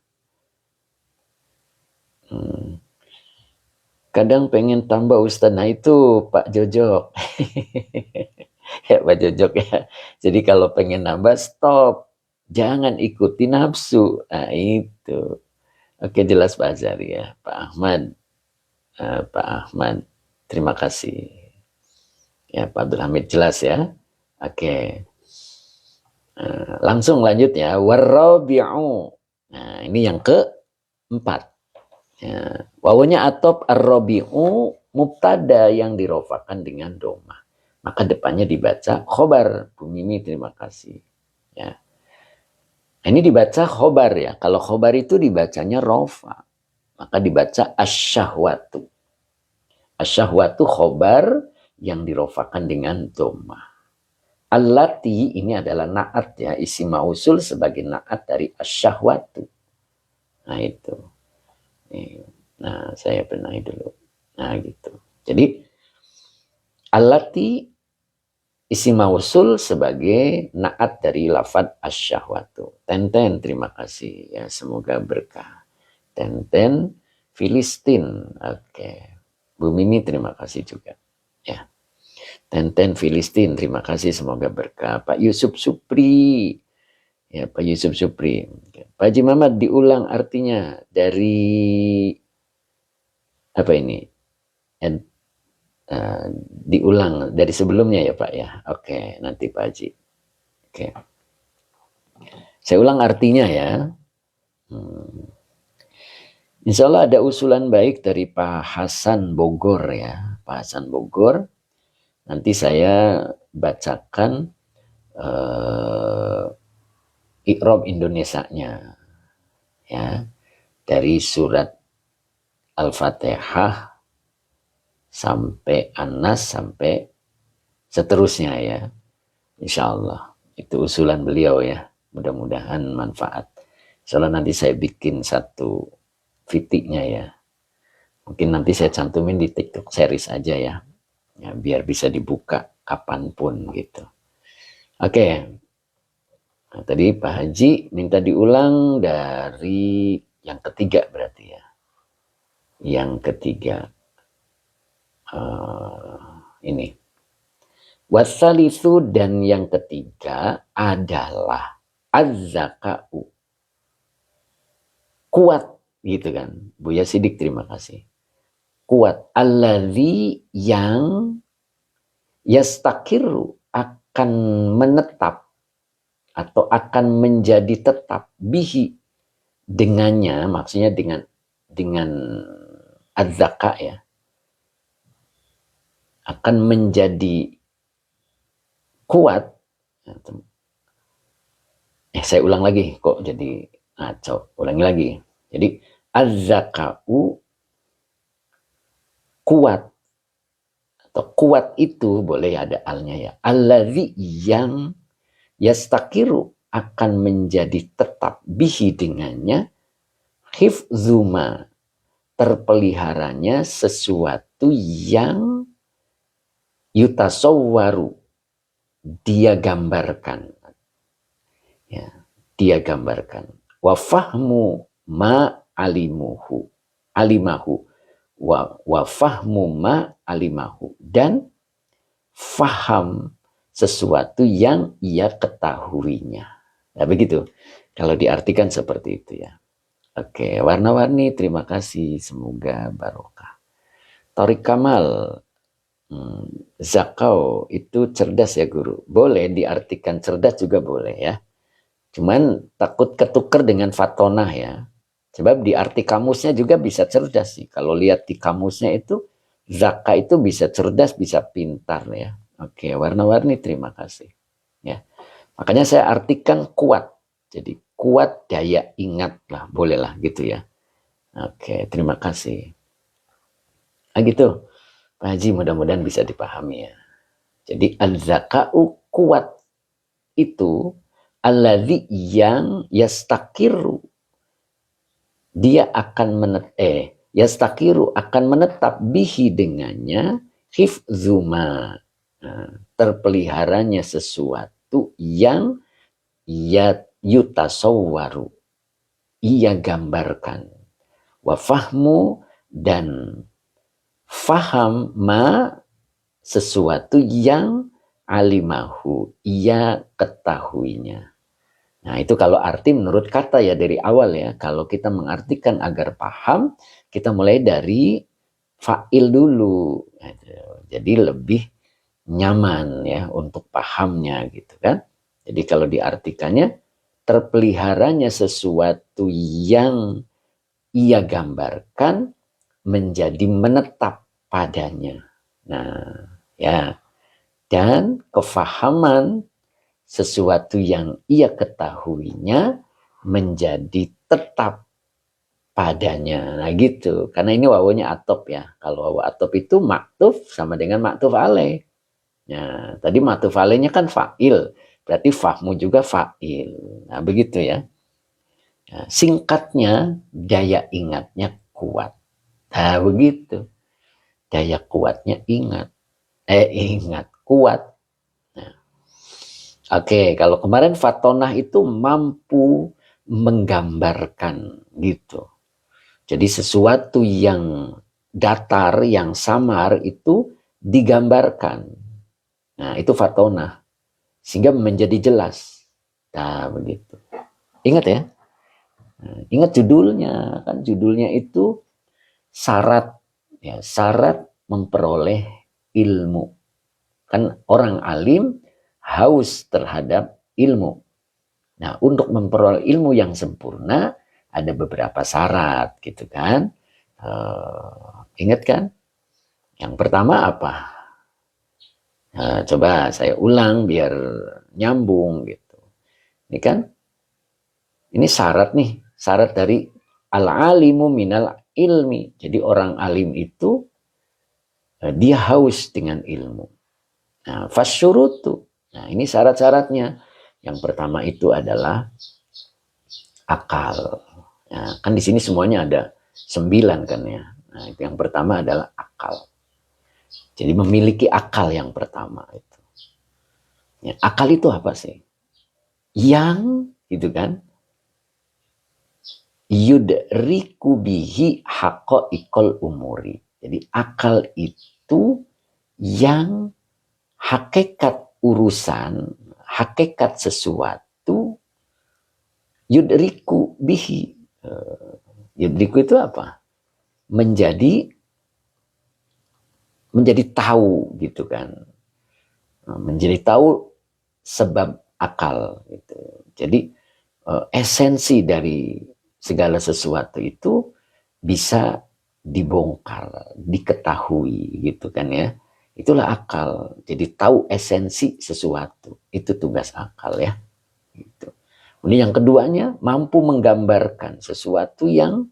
Kadang pengen tambah Ustaz. Nah itu Pak Jojok. Ya Pak Jojok ya. Jadi kalau pengen nambah stop. Jangan ikuti nafsu. Nah itu. Oke jelas Pak Azhari ya. Pak Ahmad. Pak Ahmad. Terima kasih. Ya Pak Abdul Hamid jelas ya. Oke. Langsung lanjut ya. Warrabi'u. Nah ini yang keempat. Ya. Wawunya atop ar-rabi'u mubtada yang dirofakan dengan doma. Maka depannya dibaca khobar. Bu Mimi terima kasih. Ya. Ini dibaca khobar ya. Kalau khobar itu dibacanya rofa. Maka dibaca asyahwatu. Asyahwatu khobar yang dirofakan dengan doma. Allati ini adalah na'at ya. Isim mausul sebagai na'at dari asyahwatu. Nah itu. Nah saya benahi dulu. Nah gitu. Jadi allati isim mausul sebagai naat dari lafad asyahwatu. Tenten terima kasih ya semoga berkah. Tenten Filistin. Oke. Bu Mimi terima kasih juga. Ya. Tenten Filistin terima kasih semoga berkah. Pak Yusuf Supri. Ya Pak Yusuf Supri. Pak Haji Muhammad diulang artinya dari apa ini? Diulang dari sebelumnya ya Pak ya. Oke, nanti Pak Haji. Oke. Saya ulang artinya ya. Insya Allah ada usulan baik dari Pak Hasan Bogor ya. Pak Hasan Bogor. Nanti saya bacakan i'rab Indonesianya ya. Dari surat Al-Fatihah sampai An-Nas sampai seterusnya ya. Insya Allah. Itu usulan beliau ya. Mudah-mudahan manfaat. Insya Allah nanti saya bikin satu fitiknya ya. Mungkin nanti saya cantumin di TikTok series aja ya. Ya biar bisa dibuka kapanpun gitu. Oke. Nah, tadi Pak Haji minta diulang dari yang ketiga berarti ya. Yang ketiga. Ini. Wasalisu dan yang ketiga adalah az-zaka'u. Kuat gitu kan. Buya Sidik terima kasih. Kuat. Alladzi yang yastakiru akan menetap atau akan menjadi tetap bihi dengannya, maksudnya dengan az-zaka ya. Akan menjadi kuat. Saya ulang lagi kok jadi ngaco. Ulangi lagi. Jadi az-zaka'u kuat atau kuat itu boleh ada alnya ya. Alladzi yang yastakiru akan menjadi tetap bihi dengannya hifzuma terpeliharanya sesuatu yang yutasawwaru dia gambarkan ya, dia gambarkan wa fahmu ma alimahu wa fahmu ma alimahu dan faham sesuatu yang ia ketahuinya. Nah, begitu. Kalau diartikan seperti itu ya. Oke, warna-warni terima kasih semoga barokah. Torik Kamal zakau itu cerdas ya guru. Boleh diartikan cerdas juga boleh ya. Cuman takut ketuker dengan fatonah ya. Sebab di arti kamusnya juga bisa cerdas sih. Kalau lihat di kamusnya itu zaka itu bisa cerdas, bisa pintar ya. Oke, warna-warni terima kasih. Ya. Makanya saya artikan kuat. Jadi kuat daya ingat lah, bolehlah gitu ya. Oke, terima kasih. Nah gitu. Pak Haji mudah-mudahan bisa dipahami ya. Jadi al-zaka'u kuat itu alladzi yang yastakiru, dia akan yastakiru akan menetap bihi dengannya hifzuma, terpeliharanya sesuatu yang yutasawwaru, ia gambarkan, wa fahmu, dan faham ma, sesuatu yang alimahu, ia ketahuinya. Nah itu kalau arti menurut kata ya dari awal ya. Kalau kita mengartikan agar paham, kita mulai dari fa'il dulu. Jadi lebih nyaman ya untuk pahamnya gitu kan. Jadi kalau diartikannya, terpeliharanya sesuatu yang ia gambarkan menjadi menetap padanya. Nah ya, dan kefahaman sesuatu yang ia ketahuinya menjadi tetap padanya. Nah gitu. Karena ini wawunya atop ya. Kalau wawu atop itu maktuf sama dengan maktuf alaih. Nah, tadi maktuf alaihnya kan fa'il. Berarti fahmu juga fa'il. Nah begitu ya. Nah, singkatnya, daya ingatnya kuat. Nah begitu. Daya kuatnya ingat. Kuat. Nah, oke, kalau kemarin fatonah itu mampu menggambarkan gitu. Jadi sesuatu yang datar, yang samar itu digambarkan. Nah, itu fatonah. Sehingga menjadi jelas. Nah, begitu. Ingat ya. Nah, ingat judulnya. Kan judulnya itu syarat. Ya, syarat memperoleh ilmu. Kan orang alim haus terhadap ilmu. Nah, untuk memperoleh ilmu yang sempurna, ada beberapa syarat gitu kan. Ingat kan? Yang pertama apa? Coba saya ulang biar nyambung gitu. Ini kan, ini syarat nih. Syarat dari al-alimu minal ilmi. Jadi orang alim itu, dia haus dengan ilmu. Nah, fasyurutu. Nah, ini syarat-syaratnya. Yang pertama itu adalah akal. Nah, kan di sini semuanya ada 9 kan ya. Nah, itu yang pertama adalah akal. Jadi memiliki akal yang pertama itu. Ya, akal itu apa sih? Yang gitu kan? Yudriku bihi haqaiqal umuri. Jadi akal itu yang hakikat urusan, hakikat sesuatu yudriku bihi. Yudriku itu apa? Menjadi tahu gitu kan. Menjadi tahu sebab akal gitu. Jadi esensi dari segala sesuatu itu bisa dibongkar, diketahui gitu kan ya. Itulah akal. Jadi tahu esensi sesuatu. Itu tugas akal ya. Gitu. Kemudian yang keduanya mampu menggambarkan sesuatu yang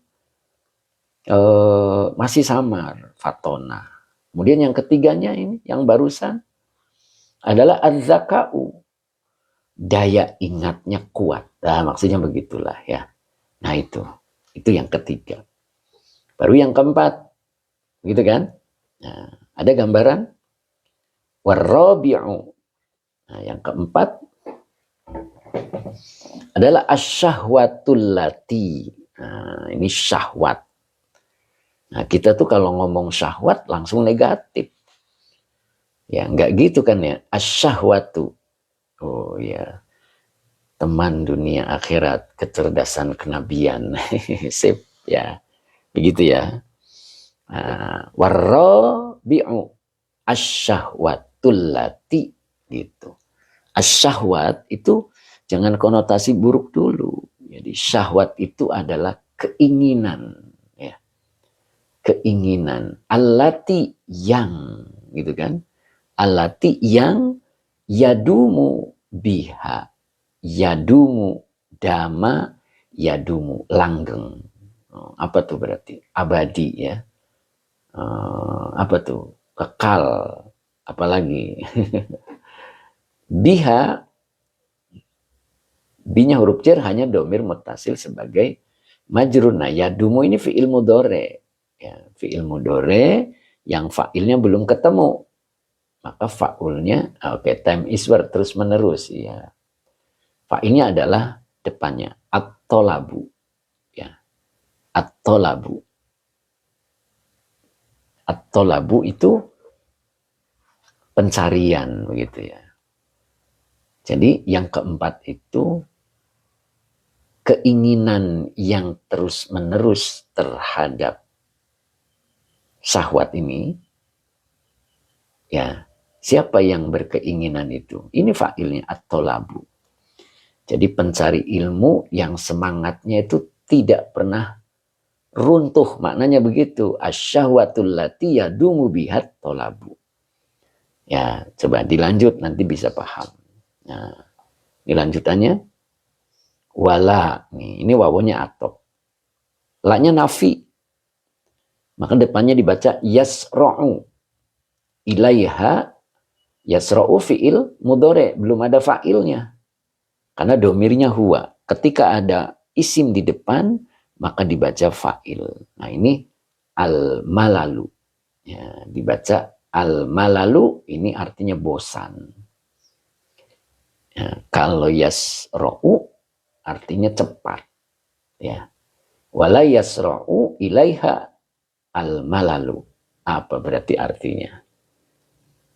masih samar, fatona. Kemudian yang ketiganya ini, yang barusan adalah az-zaka'u. Daya ingatnya kuat. Nah, maksudnya begitulah ya. Nah itu yang ketiga. Baru yang keempat, gitu kan? Nah, ada gambaran warrabi'u. Nah, yang keempat adalah asyahwatul lati. Nah, ini syahwat. Nah, kita tuh kalau ngomong syahwat langsung negatif. Ya, enggak gitu kan ya. Asyahwatu. Oh ya. Teman dunia akhirat, kecerdasan kenabian. Sip ya. Begitu ya. Warrabi'u asyahwatul lati gitu. Asyahwat itu jangan konotasi buruk dulu. Jadi syahwat itu adalah keinginan ya. Keinginan allati yang gitu kan. Allati yang yadumu biha. Yadumu dama yadumu langgeng. Apa tuh berarti? Abadi ya. Apa tuh? Kekal. Apalagi? Biha Binya huruf jar hanya domir muttasil sebagai majrur. Nah, yadumu ini fi'il mudhari. Ya, fi'il mudhari yang fa'ilnya belum ketemu. Maka fa'ulnya, time is word, terus menerus. Ya. Fa'ilnya adalah depannya. At-tolabu. Ya. At-tolabu. At-tolabu itu pencarian, begitu ya. Jadi yang keempat itu keinginan yang terus-menerus terhadap syahwat ini, ya, siapa yang berkeinginan itu? Ini fa'ilnya at-tolabu. Jadi pencari ilmu yang semangatnya itu tidak pernah runtuh, maknanya begitu. Asyahwatul lati yadumu bihat tolabu. Ya, coba dilanjut nanti bisa paham. Nah, ini lanjutannya wala. Nih, ini wawunya atop. La-nya nafi. Maka depannya dibaca yasra'u. Ilaiha yasra'u fi'il mudhari, belum ada fa'ilnya. Karena domirnya huwa. Ketika ada isim di depan, maka dibaca fa'il. Nah, ini al-malalu. Ya, dibaca al-malalu, ini artinya bosan. Ya, kalau yasra'u artinya cepat. Ya. Wala yasra'u ilaiha al-malalu. Apa berarti artinya?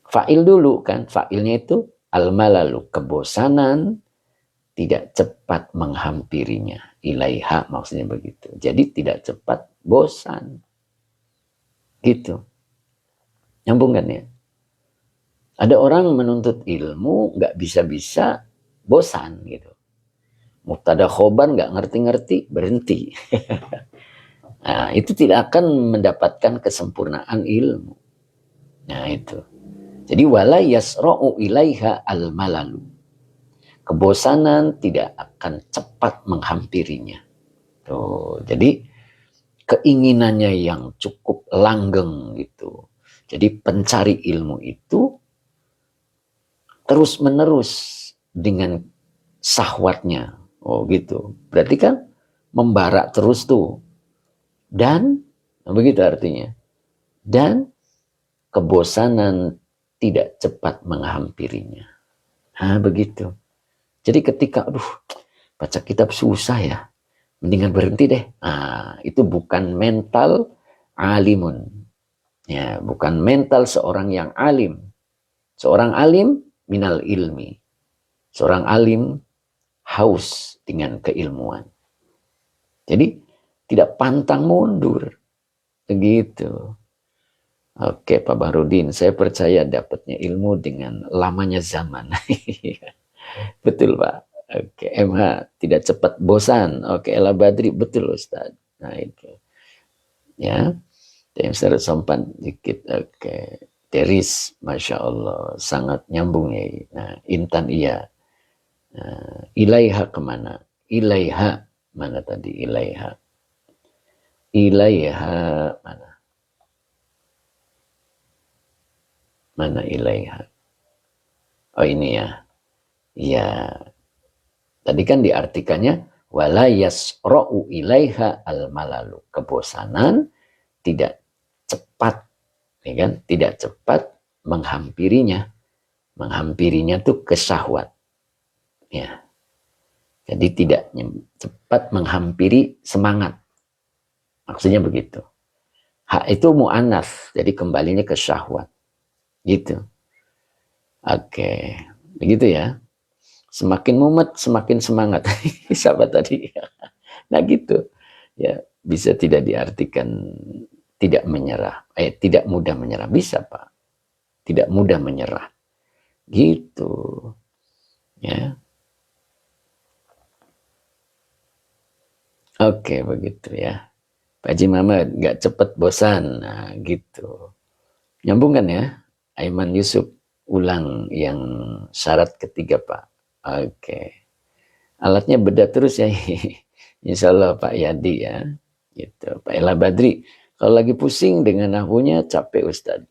Fa'il dulu kan. Fa'ilnya itu al-malalu, kebosanan, tidak cepat menghampirinya. Ilaiha maksudnya begitu. Jadi tidak cepat bosan. Gitu. Nyambung kan ya? Ada orang menuntut ilmu nggak bisa-bisa bosan gitu. Mubtada khobar nggak ngerti-ngerti berhenti. Nah, itu tidak akan mendapatkan kesempurnaan ilmu. Nah itu. Jadi wala yasra'u ilaiha al-malalu. Kebosanan tidak akan cepat menghampirinya. Tuh, jadi keinginannya yang cukup langgeng gitu. Jadi pencari ilmu itu terus menerus dengan syahwatnya. Oh gitu. Berarti kan membara terus tuh. Dan begitu artinya. Dan kebosanan tidak cepat menghampirinya. Nah begitu. Jadi ketika baca kitab susah ya, mendingan berhenti deh. Nah, itu bukan mental alimun. Ya, bukan mental seorang yang alim. Seorang alim minal ilmi. Seorang alim haus dengan keilmuan. Jadi tidak pantang mundur. Begitu. Oke Pak Bahrudin, saya percaya dapatnya ilmu dengan lamanya zaman. Betul Pak. Oke, MH tidak cepat bosan. Oke, Ella Badri betul Ustaz. Nah itu. Ya. Yang saya sompan dikit. Oke. Teris, Masya Allah. Sangat nyambung ya. Nah, Intan iya. Nah, ilaiha kemana? Ilaiha. Mana tadi? Ilaiha. Ilaiha. Mana? Mana ilaiha? Oh ini ya. Ya. Tadi kan diartikannya wala yasra'u ilaiha al-malalu. Kebosanan tidak cepat, ya kan? Tidak cepat menghampirinya. Menghampirinya tuh ke syahwat. Ya. Jadi tidak cepat menghampiri semangat. Maksudnya begitu. Hak itu mu'annas, jadi kembalinya ke syahwat. Gitu. Oke. Begitu ya. Semakin mumet, semakin semangat. Siapa tadi? Nah gitu. Ya, bisa tidak diartikan tidak menyerah. Tidak mudah menyerah. Bisa Pak. Tidak mudah menyerah. Gitu. Ya. Oke, begitu ya. Pak Haji Muhammad, gak cepet bosan. Nah, gitu. Nyambung kan ya? Aiman Yusuf, ulang yang syarat ketiga Pak. Oke. Alatnya beda terus ya. Insya Allah Pak Yadi ya. Gitu. Pak Ella Badri. Kalau lagi pusing dengan nahwunya capek Ustadz.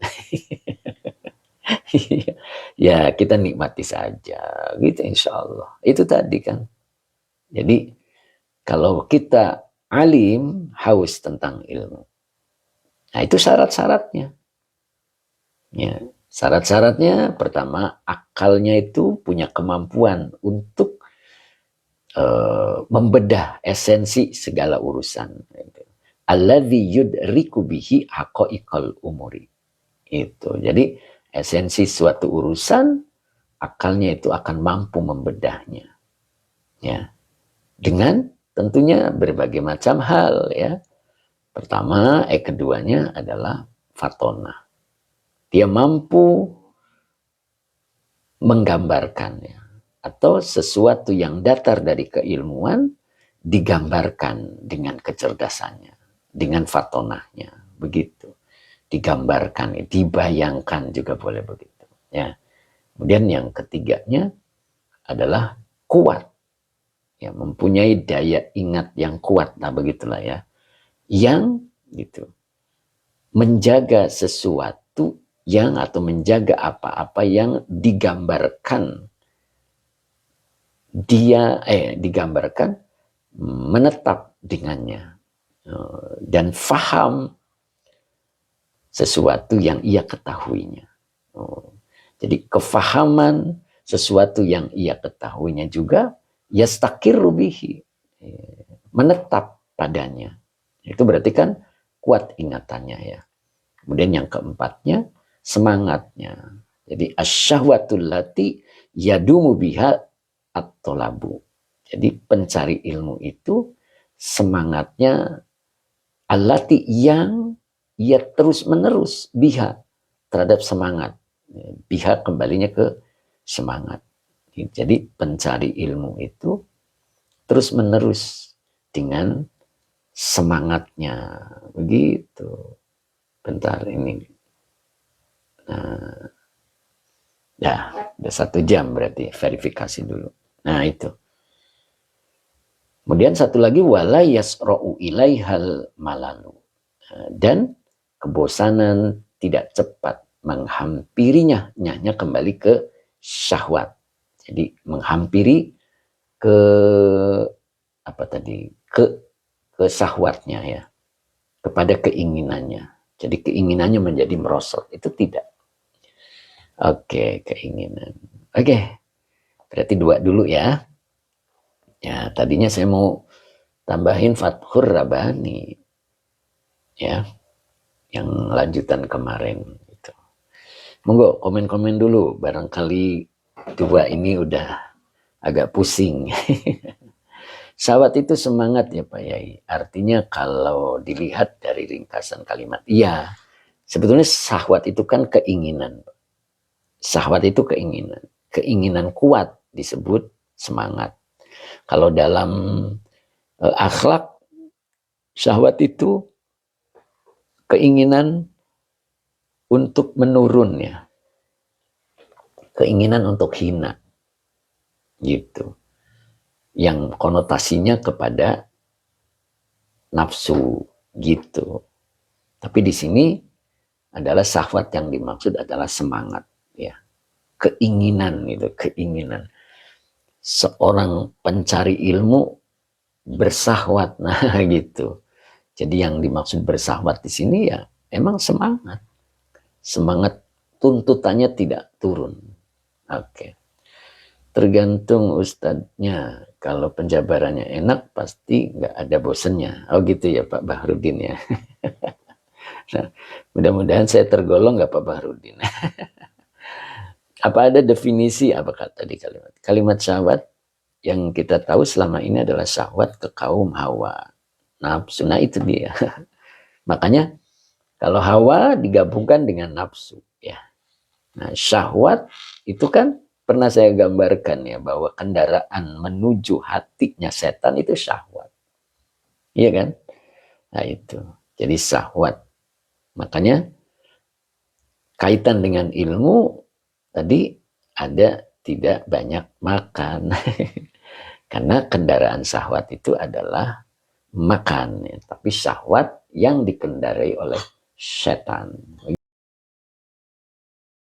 Ya kita nikmati saja. Gitu insya Allah. Itu tadi kan. Jadi kalau kita alim, haus tentang ilmu. Nah itu syarat-syaratnya. Ya, syarat-syaratnya pertama, akalnya itu punya kemampuan untuk membedah esensi segala urusan. Alladzi yudriku bihi haqaiqal umuri. Itu. Jadi esensi suatu urusan, akalnya itu akan mampu membedahnya. Ya. Dengan tentunya berbagai macam hal ya. Pertama, keduanya adalah fatona. Dia mampu menggambarkannya atau sesuatu yang datar dari keilmuan digambarkan dengan kecerdasannya, dengan fatonahnya, begitu. Digambarkan, dibayangkan juga boleh begitu. Ya. Kemudian yang ketiganya adalah kuat, ya, mempunyai daya ingat yang kuat, nah begitulah ya, yang gitu menjaga sesuatu yang atau menjaga apa-apa yang digambarkan digambarkan menetap dengannya dan faham sesuatu yang ia ketahuinya. Jadi kefahaman sesuatu yang ia ketahuinya juga yastakirru bihi, menetap padanya. Itu berarti kan kuat ingatannya ya. Kemudian yang keempatnya semangatnya. Jadi asyahwatul lati yadumu biha at-tolabu. Jadi pencari ilmu itu semangatnya allati yang ia terus menerus biha terhadap semangat. Biha kembalinya ke semangat. Jadi pencari ilmu itu terus menerus dengan semangatnya. Begitu. Bentar ini. Nah, ya, udah 1 jam berarti verifikasi dulu. Nah itu. Kemudian satu lagi wala yasra'u ilaihal malalu. Dan kebosanan tidak cepat menghampirinya, nyahnya kembali ke syahwat. Jadi menghampiri ke apa tadi? Ke syahwatnya ya. Kepada keinginannya. Jadi keinginannya menjadi merosot, itu tidak. Oke, keinginan. Oke, berarti 2 dulu ya. Ya, tadinya saya mau tambahin Fathur Rabbani. Ya, yang lanjutan kemarin. Gitu. Monggo, komen-komen dulu. Barangkali 2 ini udah agak pusing. Syahwat itu semangat ya Pak Yai. Artinya kalau dilihat dari ringkasan kalimat, iya. Sebetulnya syahwat itu kan keinginan. Syahwat itu keinginan. Keinginan kuat disebut semangat. Kalau dalam akhlak, syahwat itu keinginan untuk menurun ya. Keinginan untuk hina. Gitu. Yang konotasinya kepada nafsu gitu. Tapi di sini adalah syahwat yang dimaksud adalah semangat ya. Keinginan itu, keinginan. Seorang pencari ilmu bersahwat, nah gitu. Jadi yang dimaksud bersahwat di sini ya emang semangat. Semangat tuntutannya tidak turun. Oke. Tergantung ustadznya. Kalau penjabarannya enak pasti nggak ada bosennya. Oh gitu ya Pak Bahrudin ya. Nah, mudah-mudahan saya tergolong nggak Pak Bahrudin. Apa ada definisi apa kata di kalimat? Kalimat syahwat yang kita tahu selama ini adalah syahwat ke kaum hawa. Nafsu, nah itu dia. Makanya kalau hawa digabungkan dengan nafsu ya. Nah, syahwat itu kan pernah saya gambarkan ya bahwa kendaraan menuju hatinya setan itu syahwat. Iya kan? Nah itu. Jadi syahwat. Makanya kaitan dengan ilmu tadi ada tidak banyak makan. Karena kendaraan syahwat itu adalah makan. Ya. Tapi syahwat yang dikendarai oleh setan.